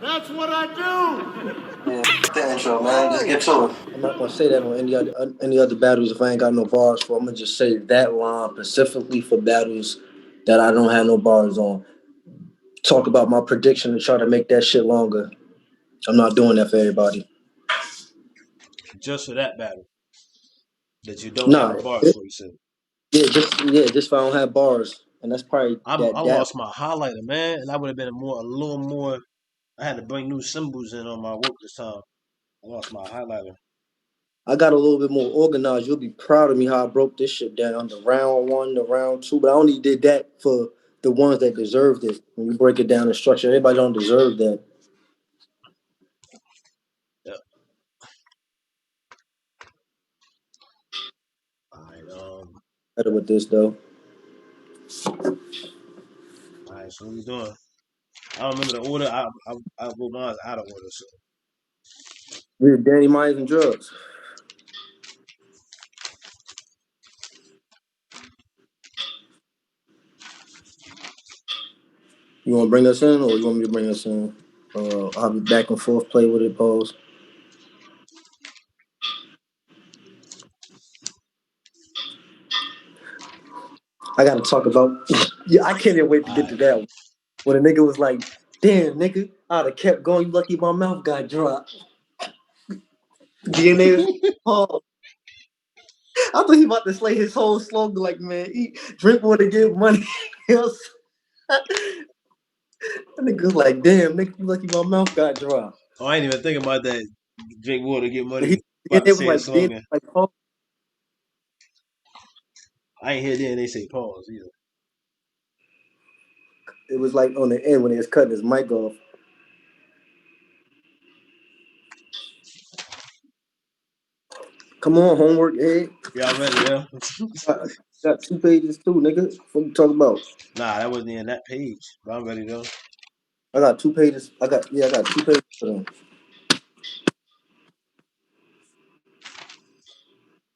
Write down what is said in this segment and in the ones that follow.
That's what I do. Yeah, the intro, man. Just get to it. I'm not gonna say that on any other battles if I ain't got no bars for. I'm gonna just say that line specifically for battles that I don't have no bars on. Talk about my prediction and try to make that shit longer. I'm not doing that for everybody. Just for that battle that you don't have no bars for, you said. Just if I don't have bars, and that's probably I that. lost my highlighter, man, and I would have been a little more. I had to bring new symbols in on my work this time. I lost my highlighter. I got a little bit more organized. You'll be proud of me how I broke this shit down. The round 1, the round 2, but I only did that for the ones that deserved it. When you break it down in structure, everybody don't deserve that. Yep. All right. Better with this though. All right. So what we doing? I don't remember the order. I wrote mine out of order. So. We're Danny Myers and Drugz. You want to bring us in, or you want me to bring us in? I'll be back and forth, play with it, pose. I got to talk about. Yeah, I can't even wait to get to that one. When a nigga was like, "Damn, nigga, I'd have kept going. You lucky my mouth got dropped." DNA Paul. I thought he about to slay his whole slogan like, man, eat, drink water, give money. That nigga was like, damn, nigga, you lucky my mouth got dry. Oh, I ain't even thinking about that. Drink water, get money. It was like, Paul. I ain't hear then they say pause either. It was like on the end when he was cutting his mic off. Come on, homework, Ed. Y'all ready, yeah? Got 2 pages too, nigga. What you talk about? Nah, that wasn't in that page. But I'm ready though. I got 2 pages. I got 2 pages for them.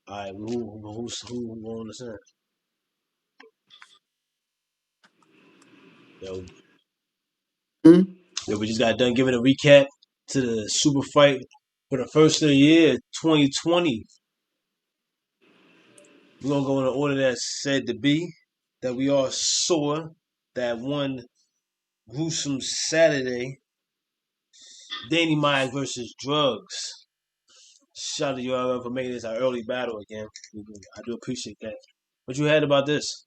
All right, who on the center? Yo, we just got done giving a recap to the super fight for the first of the year, 2020. We're gonna go in the order that's said to be, that we all saw, that one gruesome Saturday. Danny Myers versus Drugz. Shout out to y'all for making this our early battle again. I do appreciate that. What you had about this?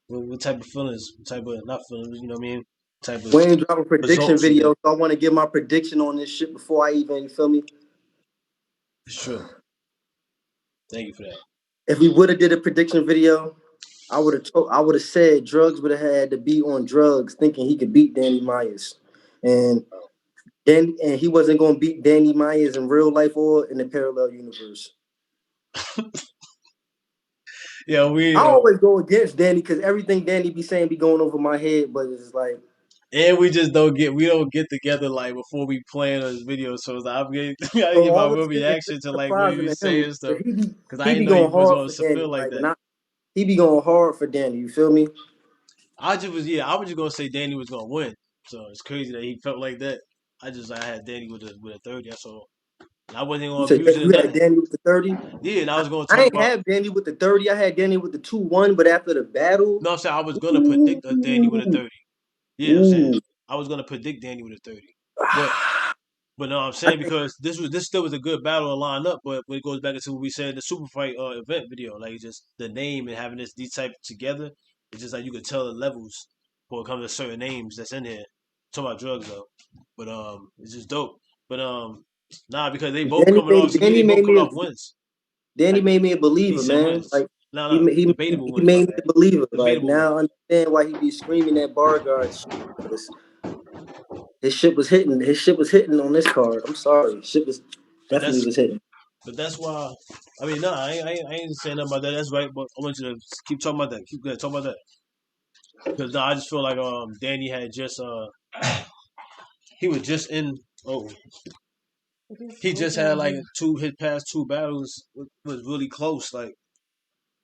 What type of feelings? What type of not feelings? You know what I mean? Type of We ain't drop a prediction video, again. so I want to give my prediction on this shit before I even, you feel me? It's true. Thank you for that. If we would have did a prediction video, I would have said Drugz would have had to be on drugs, thinking he could beat Danny Myers, and he wasn't going to beat Danny Myers in real life or in the parallel universe. Yeah, I always go against Danny because everything Danny be saying be going over my head, but it's like. And we just don't get together like before we plan on this video. So it's like, I give my real reaction to like what he was saying and stuff. Because I didn't know he was going to feel like that. He be going hard for Danny, you feel me? I was just gonna say Danny was gonna win. So it's crazy that he felt like that. I had Danny with a 30, that's all. And I wasn't gonna abuse it. You had Danny with the 30? Yeah, and I was gonna talk I ain't have Danny with the 30. I had Danny with the 2-1, but after the battle. No, I'm saying I was gonna predict a Danny with a 30. Yeah, I'm saying I was gonna predict Danny with a 30. But no, I'm saying because this still was a good battle to line up, but when it goes back into what we said in the super fight event video, like just the name and having these type together, it's just like you could tell the levels when it comes to certain names that's in here. Talking about Drugz though. But it's just dope. But nah, because they both coming off wins. Danny made me a believer, man. Like he made me a believer. Like now I understand why he be screaming that bar guard shit. His shit was hitting. His shit was hitting on this card. I'm sorry. Shit was definitely was hitting. But that's why. I mean, no, I ain't saying nothing about that. That's right. But I want you to keep talking about that. Keep talking about that. Because I just feel like Danny had just he was just in. Oh, He just had like his past two battles was really close. Like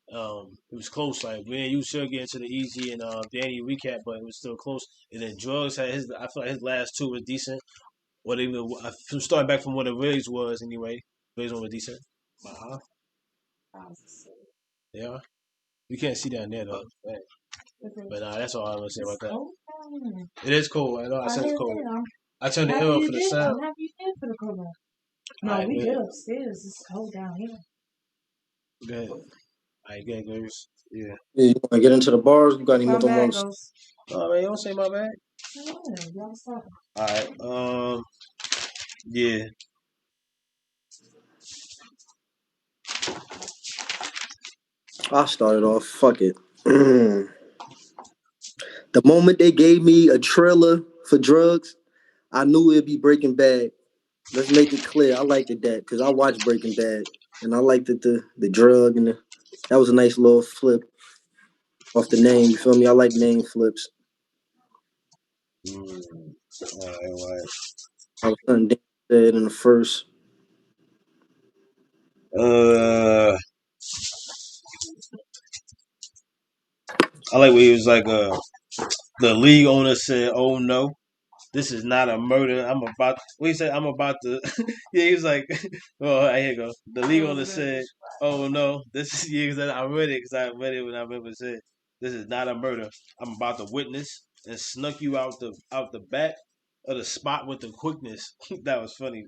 it was close. Like man, you should get into the Easy and Danny recap, but it was still close. And then Drugz had his. I feel like his last two was decent. Or even from starting back from what the Riggs was anyway. Riggs one was decent. Uh-huh. Yeah, you can't see down there though. Right. But that's all I'm gonna say about that. It is cold. I know. I said it's cold. I turned the air off for the sound. No, we did upstairs. It's cold down here. Good. I get Grvz. Yeah. Yeah, you want to get into the bars? You got any more ones? Oh man, you don't say my bad. Alright, yeah. I started off. Fuck it. The moment they gave me a trailer for Drugz, I knew it'd be Breaking Bad. Let's make it clear. I liked it that because I watched Breaking Bad and I liked it the drug and that was a nice little flip off the name. You feel me? I like name flips. Alright. I was something Dan said in the first. I like where he was like, the league owner said, "Oh no, this is not a murder. I'm about." What he said? I'm about to. Yeah, he was like, "Oh, here you go." The league owner said, "Oh no, this is." Yeah, I read it because I read it when I remember it said, "This is not a murder. I'm about to witness and snuck you out the back of the spot with the quickness." That was funny.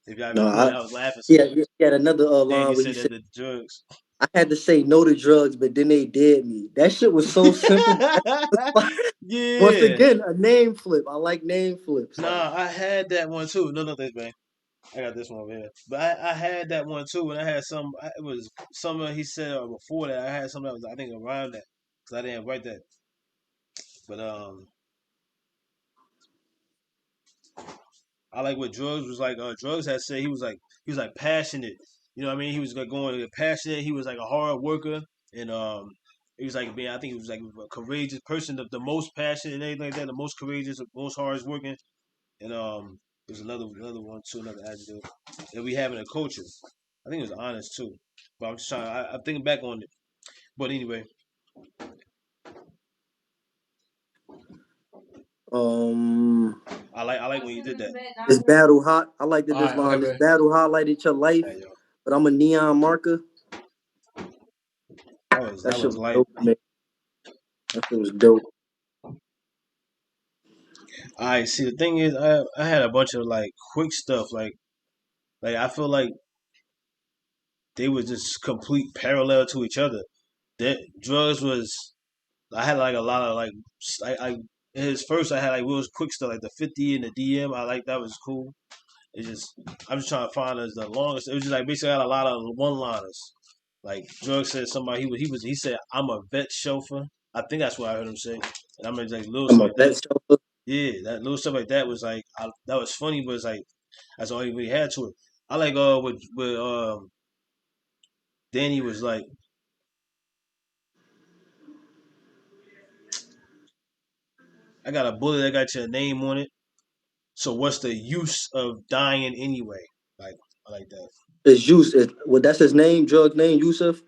If y'all No, remember, I was laughing so yeah, much. he had another Then line he where he said that said, the drugs. "I had to say no to drugs, but then they did me." That shit was so simple. Once Yeah. again, a name flip. I like name flips. Nah, I had that one too. No, thanks, man. I got this one over here. But I had that one too, and I had some. It was something he said before that. I had something that was I think around that because I didn't write that. But I like what Drugz was like. Drugz had said he was like passionate. You know what I mean? He was like going passionate. He was like a hard worker, and he was like being. I think he was like a courageous person, the most passionate and anything like that. The most courageous, the most hardest working, and there's another one too, another adjective that we have in a culture. I think it was honest too, but I'm just trying. I'm thinking back on it. But anyway, I like when you did that. This battle hot. I like that All this right, okay, line. This bro. battle highlighted your life, Yeah, yo. but I'm a neon marker. That That shit was was light. dope, man. That shit was dope. All right, see the thing is, I had a bunch of like quick stuff, like I feel like they were just complete parallel to each other. That Drugs was I had like a lot of like I his first I had like real quick stuff like the 50 and the DM. I like that was cool. It's just I'm just trying to find as the longest. It was just like basically I had a lot of one liners. Like Drug said somebody he said I'm a vet chauffeur. I think that's what I heard him say. And I'm like little I'm stuff a like that. vet chauffeur. Yeah, that little stuff like that was like that was funny, but it's like that's all he really had to it. I like with Danny was like I got a bullet that got your name on it. So what's the use of dying anyway? Like I like that. It's Yusuf. Well, that's his name, drug name, Yusuf.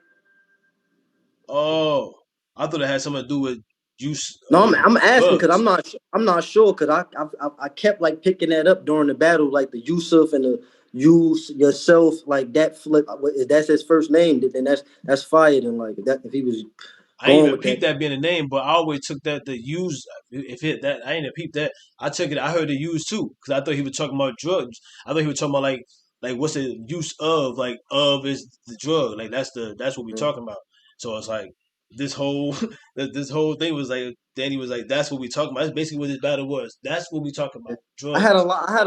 Oh, I thought it had something to do with juice No, I'm asking because bugs. I'm not sure because I kept like picking that up during the battle, like the Yusuf and the use yourself, like that flip. If that's his first name, then that's fired. And like that, if he was I ain't going even with that, peeped that being a name, but I always took that the use. If it that I ain't even peeped that. I took it. I heard the use too because I thought he was talking about drugs. I thought he was talking about like what's the use of like of is the drug like that's what we talking about. So it's like this whole this whole thing was like Danny was like that's what we talking about. That's basically what this battle was. That's what we talking about. Drugs. I had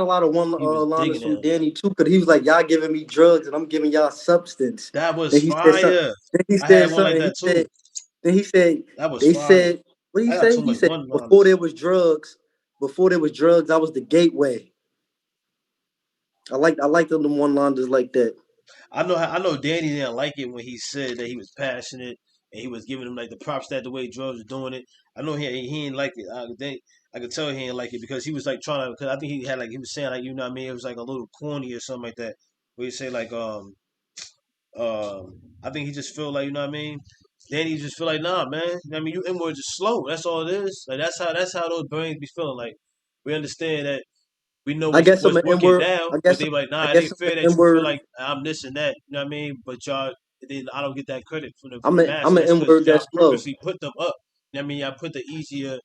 a lot of one He was liners digging from him. Danny too because he was like, "Y'all giving me drugs and I'm giving y'all substance." That was Then he said something. fire. Then he I said had one like something. that too. Then he said, That was they fire. said, what did he I got say? too He much said, one liners. before there was drugs, I was the gateway. I like them one liners like that. I know Danny didn't like it when he said that he was passionate and he was giving him like the props that the way Drugz was doing it. I know he ain't like it. I could tell he ain't like it because he was like trying to. Because I think he was saying like you know what I mean. It was like a little corny or something like that. Where he say like I think he just feel like you know what I mean. Then he just feel like nah man. I mean you inwards is slow. That's all it is. Like that's how those brains be feeling. Like we understand that we know I guess I'm what's an N working word. now, I but guess they like I nah. It guess ain't I'm fair an that N you feel word. like I'm this and that. You know what I mean? But y'all, then I don't get that credit from I'm the I'm an masses N because word y'all that's slow. purposely put them up. You know what I mean, y'all put the easier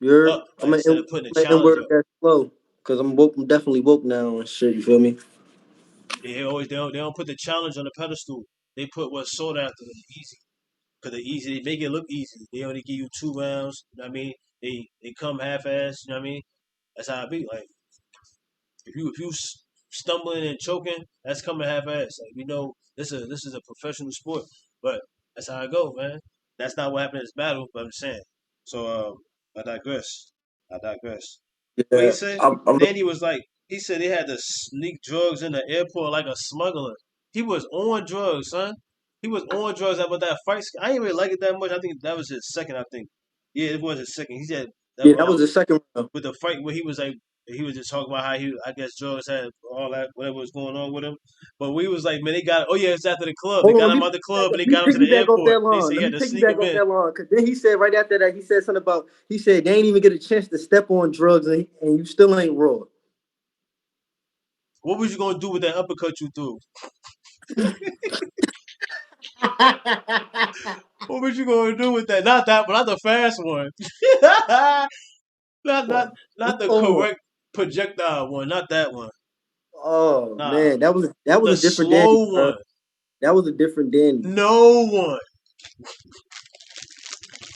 You're up I'm an instead of putting the N challenge word up. that's slow. Cause I'm woke. I'm definitely woke now and shit. You feel me? They don't put the challenge on the pedestal. They put what's sought after the easy. Cause the easy they make it look easy. They only give you 2 rounds. You know what I mean? They come half ass. You know what I mean? That's how it be. Like if you stumbling and choking, that's coming half ass. Like we know this is a professional sport, but that's how it go, man. That's not what happened in this battle, but I'm saying. So I digress. I digress. What he Yeah. say? I'm Danny was like he said they had to sneak drugs in the airport like a smuggler. He was on drugs, son. He was on drugs about that fight. I didn't really like it that much. I think that was his second. I think, yeah, it was his second. He said that Yeah, that was round the second round. with the fight where he was like he was just talking about how I guess drugs had all that whatever was going on with him. But we was like, man, they got oh yeah, it's after the club. They Hold on, got let him me out the club and they let me got him to the piggyback off airport. that They line. say he Let me had to sneak piggyback him off in. that line. Cause then he said right after that, he said something about he said they ain't even get a chance to step on drugs and you still ain't raw. What was you gonna do with that uppercut you threw? What was you gonna do with that? Not that, but not the fast one. not not not the Hold on. correct projectile one. Not that one. Oh Nah, man, that was the a different Danny, slow bro. one. That was a different Danny. No one.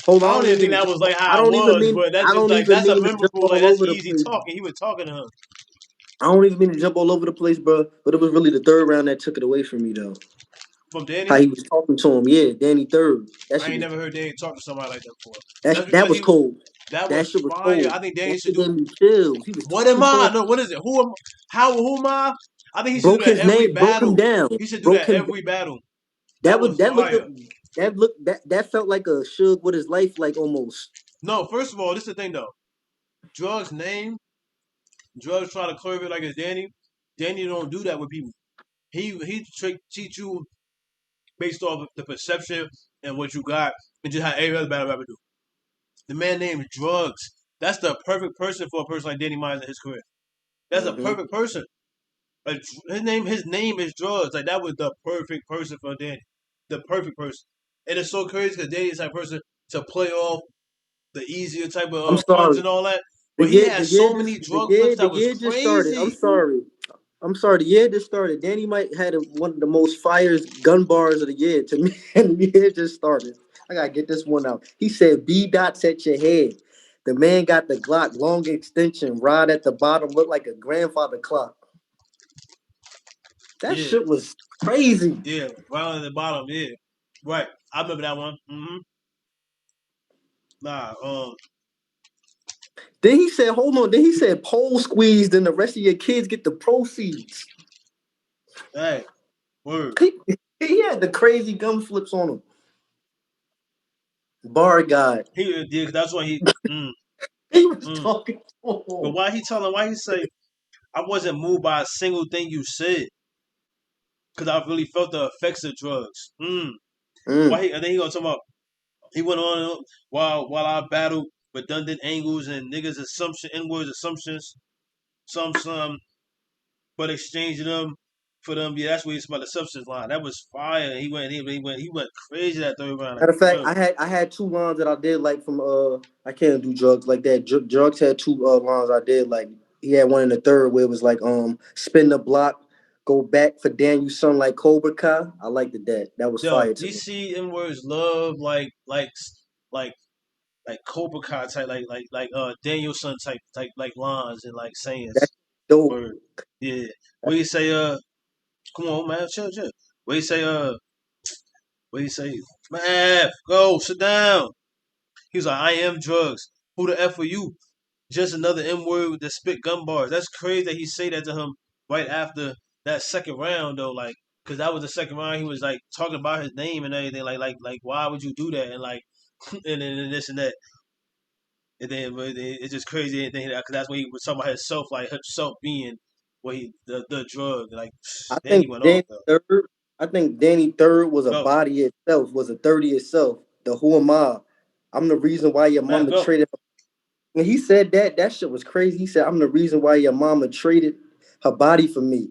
Hold I on, I don't don't even even think mean to that jump. was like I how it don't even was, mean. but that's I just don't like even that's a mean to jump memorable. Like all that's over the easy place. talking. He was talking to him. I don't even mean to jump all over the place, bro. But it was really the third round that took it away from me, though. From How Danny, he was talking to him, yeah, Danny third. That I shit ain't was never heard Danny talk to somebody like that before. that That's that because was cold. that That was shit was fire. cold. I think Danny That should shit do. gave me chills. He was What am talking to I? him, No, what is it? Who am I? I think he should do broke that his every name, broke him battle. down, He should do broke that him. every battle. That That was was fire. that felt like a Suge with his life, like almost. No, first of all, this is the thing though. Drugs name, drugs try to curve it like it's Danny. Danny don't do that with people. Teach you based off of the perception and what you got, and just how every other battle rapper do. The man named Drugz. That's the perfect person for a person like Danny Myers in his career. That's a Hmm. perfect person. Like his name is Drugz. Like that was the perfect person for Danny. The perfect person. And it's so crazy because Danny is that person to play off the easier type of I'm puns sorry. and all that. But he had so many drug flips The that was year just started. I'm crazy. sorry. I'm sorry. The year just started. Danny might had one of the most fires gun bars of the year to me, and the year just started. I gotta get this one out. He said, "B dots at your head." The man got the Glock long extension rod at the bottom, looked like a grandfather clock. That Yeah, shit was crazy. yeah, right on the bottom. Yeah, right. I remember that one. Nah, Then he said, "Hold on." Then he said, "Pole squeezed, and the rest of your kids get the proceeds." hey, word. He, he had the crazy gun flips on him. Bar guy. He yeah, that's why he. He was Mm. talking to But him. why he telling? Why he say? I wasn't moved by a single thing you said because I really felt the effects of drugs. Why Mm. he? And then he gonna talk about. He went on while I battled redundant angles and niggas inwards assumptions. Some, but exchanging them for them. Yeah, that's what he's about the substance line. That was fire. He went crazy that third round. Like Matter of for fact, real. I had two lines that I did like from I can't do drugs like that. Drugs had two lines I did like. He had one in the third where it was like spin the block, go back for Daniel son like Cobra Kai. I liked that. That was Yo, fire to me. DC inwards love like like Cobra Kai type Danielson type like lines and like sayings. That's dope. Word. Yeah. What you say? Come on, man. Chill. What you say? What you say? Man, go sit down. He was like, I am drugs. Who the F are you? Just another M word that spit gun bars. That's crazy that he say that to him right after that second round though, like, cause that was the second round. He was like talking about his name and everything, like why would you do that and like and this and that. And then it's just crazy. And then because that's when he was talking about himself, like himself being what he the drug. Like I then he think went off Danny though. Third. I think Danny Third was a Go, body itself, was a 30 itself. The who am I? I'm the reason why your Mav, mama go. traded. When he said that, that shit was crazy. He said, I'm the reason why your mama traded her body for me.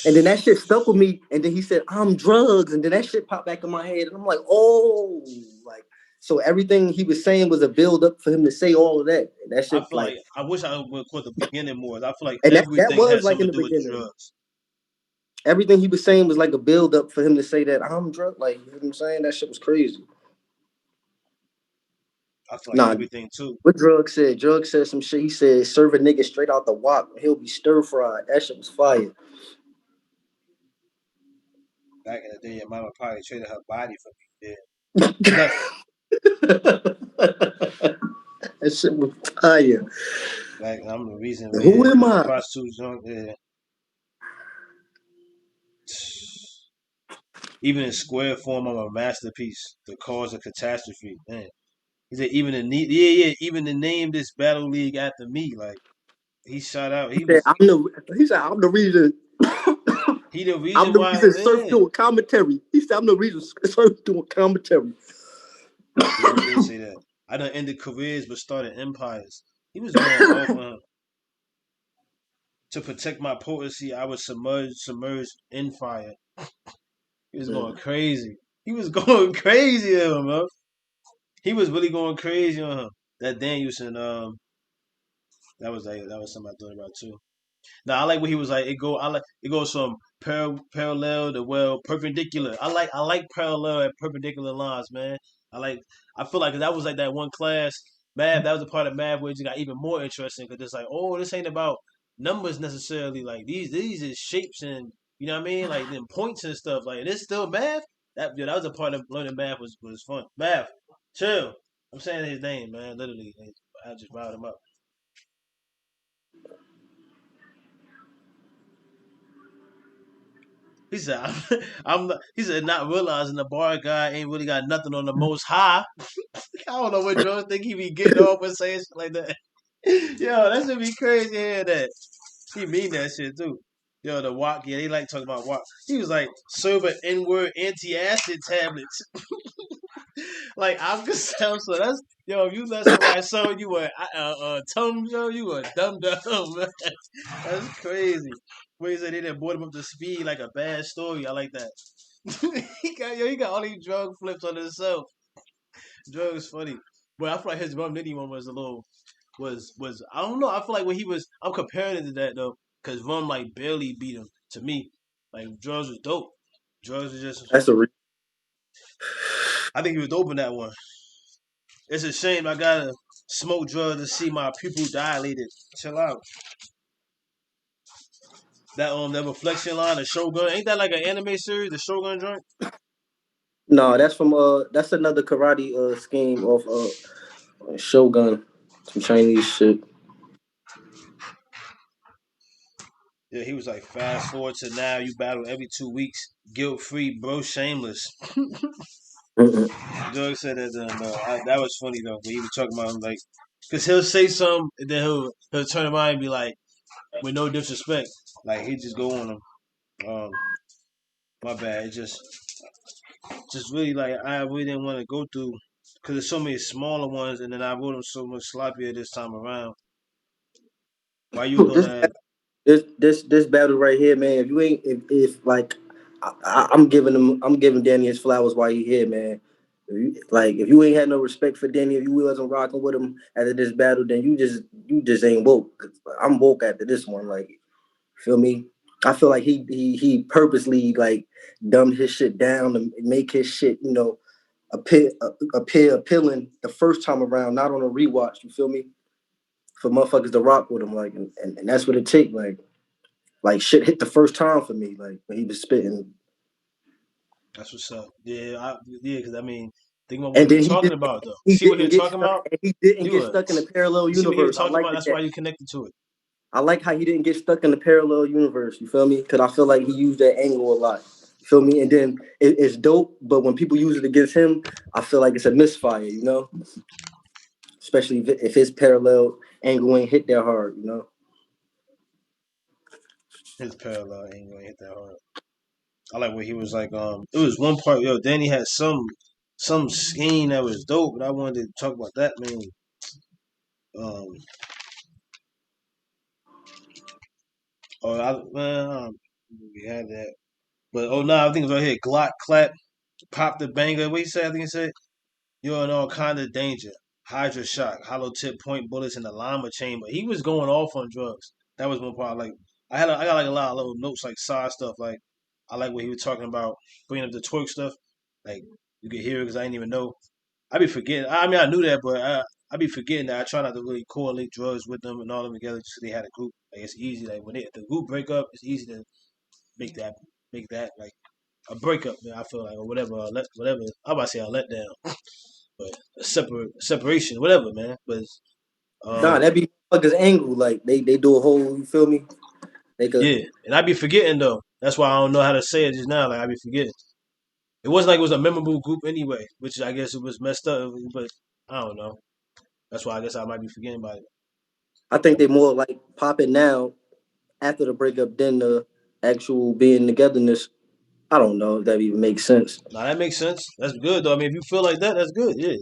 And then that shit stuck with me. And then he said, I'm drugs. And then that shit popped back in my head. And I'm like, oh, like, so everything he was saying was a build up for him to say all of that. And that I shit, feel like, like I wish I would caught the beginning more. I feel like and that everything was had like something in to the do with the beginning. drugs. Everything he was saying was like a build up for him to say that I'm drunk. Like, you know what I'm saying? That shit was crazy. I feel like Nah, everything too. what Drug said? Drug said some shit. He said, serve a nigga straight out the wok. He'll be stir fried. That shit was fire. Back in the day, your mama probably traded her body for me. Yeah. That shit was fire. Like I'm the reason where Who am I? prostitutes don't. Yeah. Even in square form, I'm a masterpiece. The cause of catastrophe. Man, he said even even to name this battle league after me. Like he shot out. He said, I'm the reason. He the I'm reason the why. reason Surf Man. doing commentary. He said, I'm the reason Surf doing commentary. Yeah, he did say that. I done ended careers but started empires. He was going off on him. To protect my potency, I was submerged in fire. He was going crazy. He was going crazy on him, bro. He was really going crazy on him. That Danielson, that was something I thought about too. Now I like what he was like. It goes from parallel to perpendicular. I like parallel and perpendicular lines, man. I feel like that was like that one class math. That was a part of math where it just got even more interesting because it's like, oh, this ain't about numbers necessarily. Like these is shapes and you know what I mean, like then points and stuff. Like and it's still math. That was a part of learning math was fun. Math, chill. I'm saying his name, man. Literally, I just riled him up. He said, he said, not realizing the bar guy ain't really got nothing on the most high. I don't know what Joe think he be getting off with saying shit like that. Yo, that should be crazy hearing that. He mean that shit too. Yo, the walk, yeah, they like talking about walk. He was like, serve an N-word anti-acid tablets. Like, I'm just so that's, yo, if you let somebody show you a tongue, yo, you a dumb, man. That's crazy. Where he said they didn't brought him up to speed like a bad story. I like that. He got all these drug flips on himself. Drug is funny. But I feel like his Rum Nitty one was a little was I don't know. I feel like when he was I'm comparing it to that though, because Rum like barely beat him to me. Like Drugz was dope. Drugz was just That's a real. I think he was dope in that one. It's a shame I gotta smoke drugs to see my pupil dilated. Chill out. That reflection line, the Shogun, ain't that like an anime series, the Shogun joint? No, that's from that's another karate scheme of Shogun, some Chinese shit. Yeah, he was like, fast forward to now, you battle every 2 weeks, guilt free, bro, shameless. Mm-mm. Doug said that. That was funny though. When he was talking about him, like, cause he'll say something and then he'll turn around and be like, with no disrespect, like he just go on him. Um, my bad. It just really like I really didn't want to go through because there's so many smaller ones, and then I wrote them so much sloppier this time around. Why you This gonna? this battle right here, man. If you ain't if like I'm giving Danny his flowers while he here, man. Like if you ain't had no respect for Danny, if you wasn't rocking with him after this battle, then you just ain't woke. 'Cause I'm woke after this one. Like feel me? I feel like he purposely like dumbed his shit down to make his shit appear appealing the first time around, not on a rewatch. You feel me? For motherfuckers to rock with him, like, and that's what it take. Like shit hit the first time for me, like when he was spitting. That's what's up. Yeah, because I mean, think about what And he was then talking about though. he See what he didn't was get talking stuck, about? and he didn't You get would. stuck in the parallel You see what he was universe. I talking like about? That's that. why you connected to it. I like how he didn't get stuck in the parallel universe. You feel me? Because I feel like he used that angle a lot. You feel me? And then it's dope, but when people use it against him, I feel like it's a misfire. You know? especially if his parallel angle ain't hit that hard, you know. His parallel ain't gonna hit that hard. I like where he was like, it was one part, yo, Danny had some scheme that was dope, but I wanted to talk about that mainly. Um, we had that, but oh no, I think it was right here. Glock clap, pop the banger. What he said? I think he said, "You're in all kind of danger. Hydra shock, hollow tip point bullets in the llama chamber." He was going off on drugs. That was one part. Like I got like a lot of little notes, like side stuff. Like I like what he was talking about, bringing up the twerk stuff. Like you could hear it because I didn't even know. I be forgetting. I mean, I knew that, but I be forgetting that. I try not to really correlate drugs with them and all of them together just 'cause they had a group. Like it's easy. Like when if the group break up, it's easy to make that like a breakup. Man, I feel like or whatever. Whatever. I'm about to say a letdown, but a separation, whatever, man. But Nah, that be motherfuckers angle. Like they do a whole, you feel me? They could yeah, and I be forgetting though. That's why I don't know how to say it just now. Like I be forgetting. It wasn't like it was a memorable group anyway, which I guess it was messed up. But I don't know. That's why I guess I might be forgetting about it. I think they more like popping now after the breakup than the actual being togetherness. I don't know if that even makes sense. Now that makes sense. That's good though. I mean, if you feel like that, that's good. Yeah,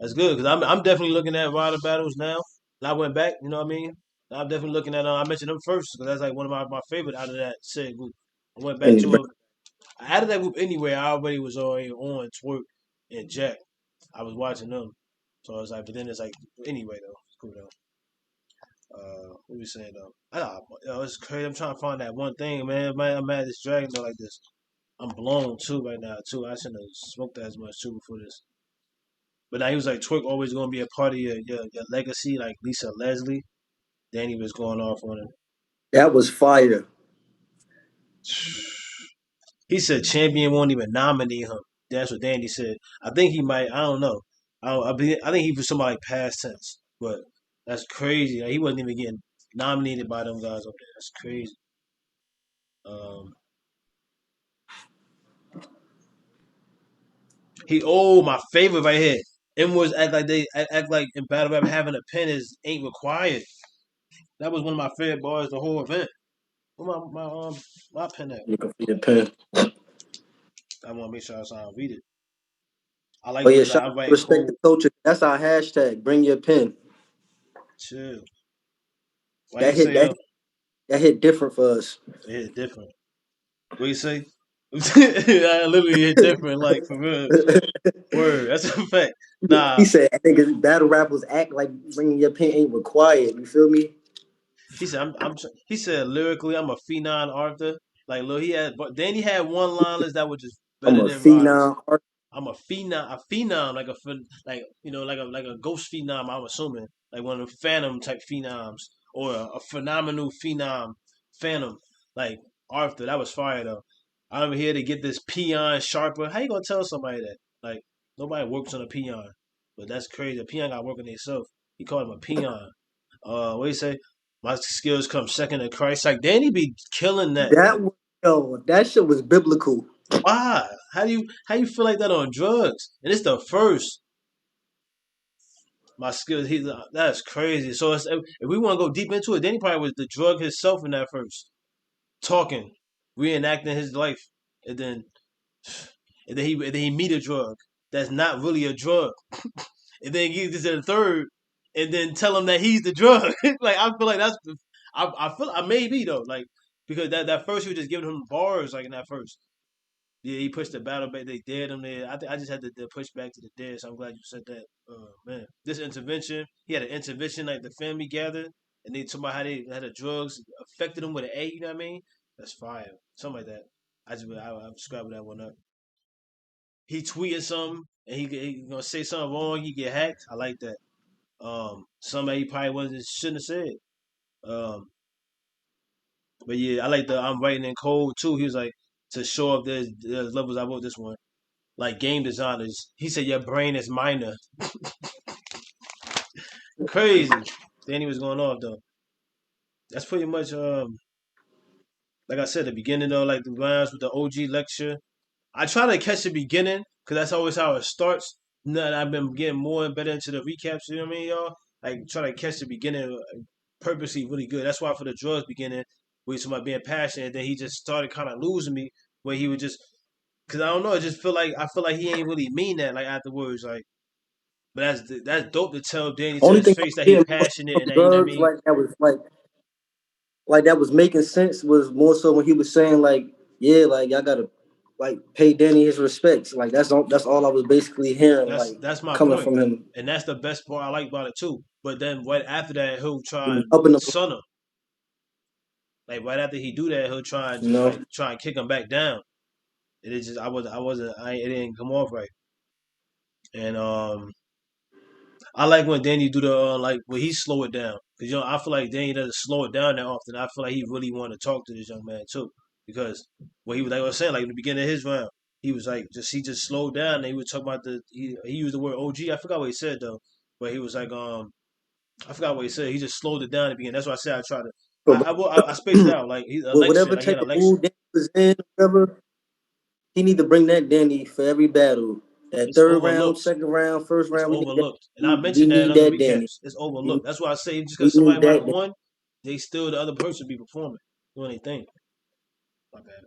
that's good because I'm definitely looking at Rider battles now. And I went back. You know what I mean? I'm definitely looking at. I mentioned them first because that's like one of my favorite out of that said group. I went back And to it. Out of that group anyway, I already was already on Twerk and Jack. I was watching them, so I was like, but then it's like anyway though, it's cool though. What we saying though? It's crazy. I'm trying to find that one thing, man. I'm mad at this dragon though like this. I'm blown too right now too. I shouldn't have smoked that as much too before this. But now he was like Twerk always gonna be a part of your legacy, like Lisa Leslie. Danny was going off on him. that was fire. He said Champion won't even nominate him. That's what Danny said. I think he might. I don't know. I think he was somebody like past tense, but that's crazy. Like, he wasn't even getting nominated by them guys up there. That's crazy. Um, my favorite right here. M-Words act like in battle rap having a pen is ain't required. That was one of my favorite bars the whole event. Where my pen at? You can see the pen. I want to make sure I read it. I like Oh when yeah, he's like shout I'm out to writing respect the code. culture. That's our hashtag. Bring your pen. Chill. Why That you hit say that that hit different for us. it hit different? What you say? I literally hit different, like for real. Word, that's a fact. He Nah, said, I think battle rappers act like bringing your pen ain't required. You feel me? he said he said lyrically I'm a phenom Arthur. Like look, but then he had one liners that were just I'm better a than Rodder's. phenom artist. I'm a phenom, like like a ghost phenom. I'm assuming like one of the phantom type phenoms or a phenomenal phenom, phantom like Arthur. That was fire though. I'm here to get this peon sharper. How you gonna tell somebody that? Like nobody works on a peon, but that's crazy. A peon got working themselves. He called him a peon. What do you say? My skills come second to Christ. Like Danny be killing that. Like That was that shit was biblical. why? How you feel like that on drugs? And it's the first. My skills. That's crazy. So if we want to go deep into it, then he probably was the drug himself in that first, talking, reenacting his life, and then he meet a drug that's not really a drug, and then he gets to the third, and then tell him that he's the drug. Like I feel like that's I feel I may be though like because that first he was just giving him bars like in that first. Yeah, he pushed the battle back. They dared him there. I just had to push back to the dead. So I'm glad you said that. Man, this intervention. He had an intervention like the family gathered, and they talk about how they had the drugs affected him with an A. You know what I mean? That's fire. Something like that. I described that one up. He tweeted something, and he gonna say something wrong. He get hacked. I like that. Somebody he probably wasn't shouldn't have said. Um, but yeah, I like the I'm writing in code too. He was like to show up there's levels. I wrote this one. Like game designers. He said your brain is minor. Crazy. Then he was going off though. That's pretty much like I said, the beginning though, like the rhymes with the OG lecture. I try to catch the beginning because that's always how it starts. No, I've been getting more and better into the recaps. You know what I mean, y'all? Like try to catch the beginning purposely really good. That's why for the Drugz beginning, we was talking about being passionate. Then he just started kind of losing me where he would just because I don't know. I feel like he ain't really mean that like afterwards. Like, but that's dope to tell Danny to Only his thing I face was that he getting more passionate from and that you know what I Drugs mean. like that was like that was making sense was more so when he was saying like, yeah, like y'all gotta like pay Danny his respects. Like that's all I was basically hearing, like That's my coming point, from him. and that's the best part I like about it too. But then right after that, he'll He try was and upping him, son him. Like right after he do that, he'll try and you just know. like try and kick him back down. It is just I wasn't it didn't come off right. And I like when Danny do the like when he slow it down because you know I feel like Danny doesn't slow it down that often. I feel like he really want to talk to this young man too because what he was like I was saying like in the beginning of his round he was like he just slowed down and he was talking about he used the word OG. I forgot what he said though, but he was like I forgot what he said. He just slowed it down at the beginning. That's why I said I try to So, I spaced it out like he's a Lexington whatever like he had type a of Lexington. mood Danny was in, whatever, he need to bring that Danny for every battle. That It's third round, overlooked. second round, first It's round, overlooked. And I we mentioned that in need other that Danny. recaps. It's We, overlooked. That's why I say just we because need somebody might that have Danny. won, they still the other person be performing, doing anything. My bad.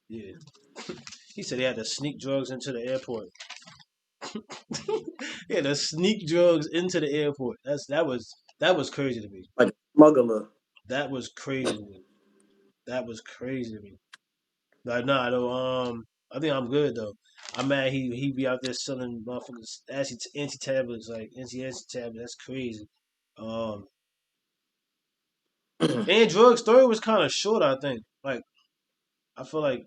Yeah. He said he had to sneak drugs into the airport. He had to sneak drugs into the airport. That was crazy to me. Like a smuggler. That was crazy to me. That was crazy to me. Like nah though, I think I'm good though. I'm mad he be out there selling motherfuckers anti tablets, like anti tablets. That's crazy. Um and drug story was kind of short, I think. Like I feel like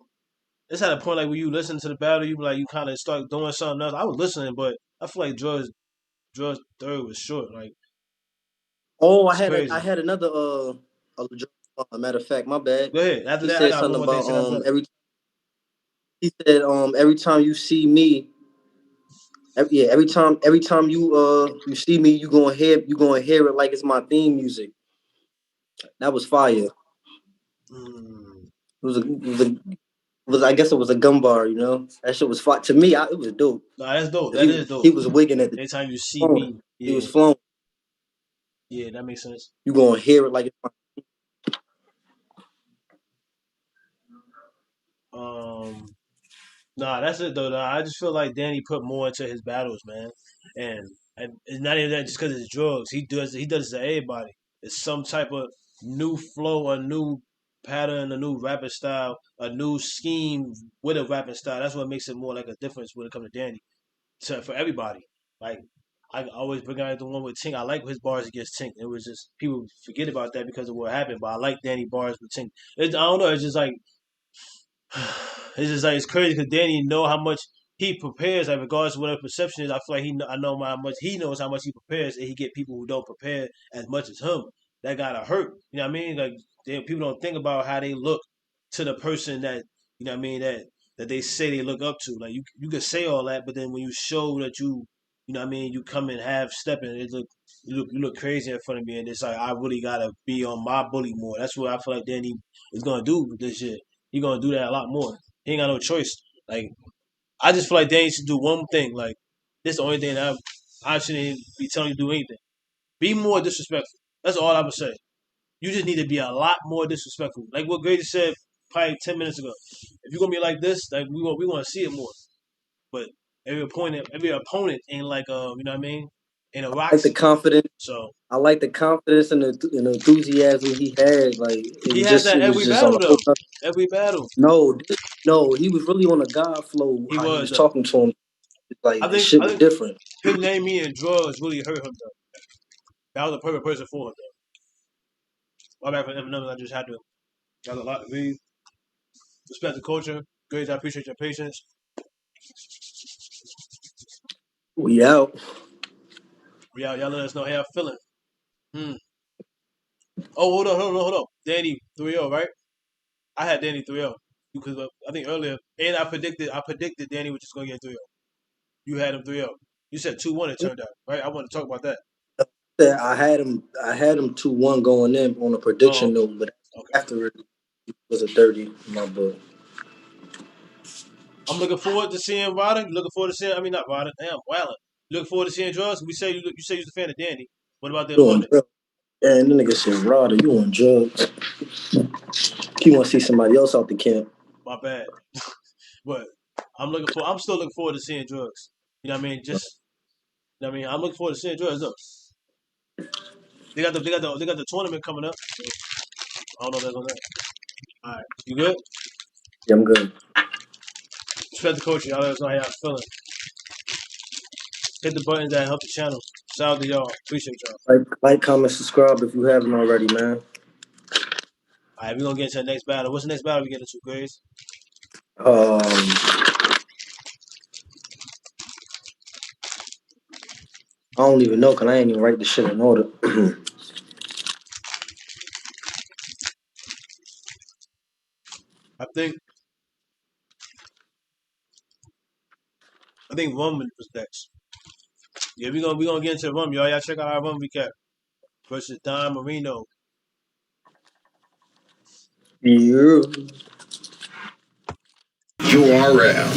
it's at a point like when you listen to the battle, you be like you kind of start doing something else. I was listening, but I feel like drugs story was short. Like Oh, it's I crazy. had another matter of fact, my bad. Go ahead. After He that, I said got one something more thing. about Say after that. every time you see me, every time you see me, you gonna hear it like it's my theme music. That was fire. Mm. I guess it was a gun bar, you know. That shit was fire to me. It was dope. Nah, that's dope. 'Cause That is dope. he was wigging at the Anytime you see phone. me, He yeah, was flowing. yeah, that makes sense. You gonna hear it like it's my Um, Nah, that's it though. Nah, I just feel like Danny put more into his battles, man, and it's not even that just because it's drugs. He does it to everybody. It's some type of new flow, a new pattern, a new rapping style, a new scheme with a rapping style. That's what makes it more like a difference when it comes to Danny. For everybody, like I always bring out the one with Tink. I like his bars against Tink. It was just people forget about that because of what happened, but I like Danny bars with Tink. I don't know. It's just like it's just like it's crazy because Danny know how much he prepares. Like regardless of what the perception is, I feel like I know how much he knows how much he prepares, and he get people who don't prepare as much as him. That gotta hurt. You know what I mean? Like people don't think about how they look to the person that you know what I mean that they say they look up to. Like you can say all that, but then when you show that you know what I mean you come in half stepping, you look crazy in front of me, and it's like I really gotta be on my bully more. That's what I feel like Danny is gonna do with this shit. He gonna do that a lot more. He ain't got no choice. Like I just feel like Danny should do one thing. Like this is the only thing that I shouldn't be telling you to do anything. Be more disrespectful. That's all I would say. You just need to be a lot more disrespectful. Like what Grady said probably 10 minutes ago. If you're gonna be like this, like we want to see it more. But every opponent ain't like you know what I mean? Ain't a like the Roxy. confidence. So I like the confidence and the enthusiasm he had. Like he has that it was every just on battle a whole though. nother. Every battle. No, he was really on a God flow. He How he was was though. talking to him, like the shit I was think different. him naming me and drugs really hurt him though. That was a perfect person for him though. My bad for them numbers. I just had to got a lot to read. Respect the culture. Grades, I appreciate your patience. We out. Y'all let us know how y'all feeling. Hmm. Oh, hold on. Danny 3-0, right? I had Danny 3-0 because I think earlier, and I predicted Danny was just gonna get 3-0. You had him 3-0. You said 2-1. It turned out, right? I want to talk about that. I had him 2-1 going in on a Oh, prediction note, but okay. after it was a 30 in my book. I'm looking forward to seeing Ryder. Looking forward to seeing. I mean, not Ryder. Damn, Wallen. Looking forward to seeing Drugz. You say you're a fan of Danny. What about the You on opponent? drugs. Yeah, and the nigga said, Ryder, you on drugs. He want to see somebody else out the camp. My bad. But I'm still looking forward to seeing Drugz. You know what I mean? Just. You know what I mean? I'm looking forward to seeing Drugz. Look, they got the tournament coming up. So I don't know if that's on that. All right, you good? Yeah, I'm good. Respect the coach. Y'all let us know how y'all feeling. Hit the buttons that help the channel. Shout out to y'all. Appreciate y'all. Like, comment, subscribe if you haven't already, man. All right, we're gonna get into the next battle. What's the next battle we get into, Grvz? I don't even know because I ain't even write the shit in order. I think Foreman was next. Yeah, we gonna get into Rum, y'all. Y'all check out our Rum recap versus Don Marino. Yeah. URL.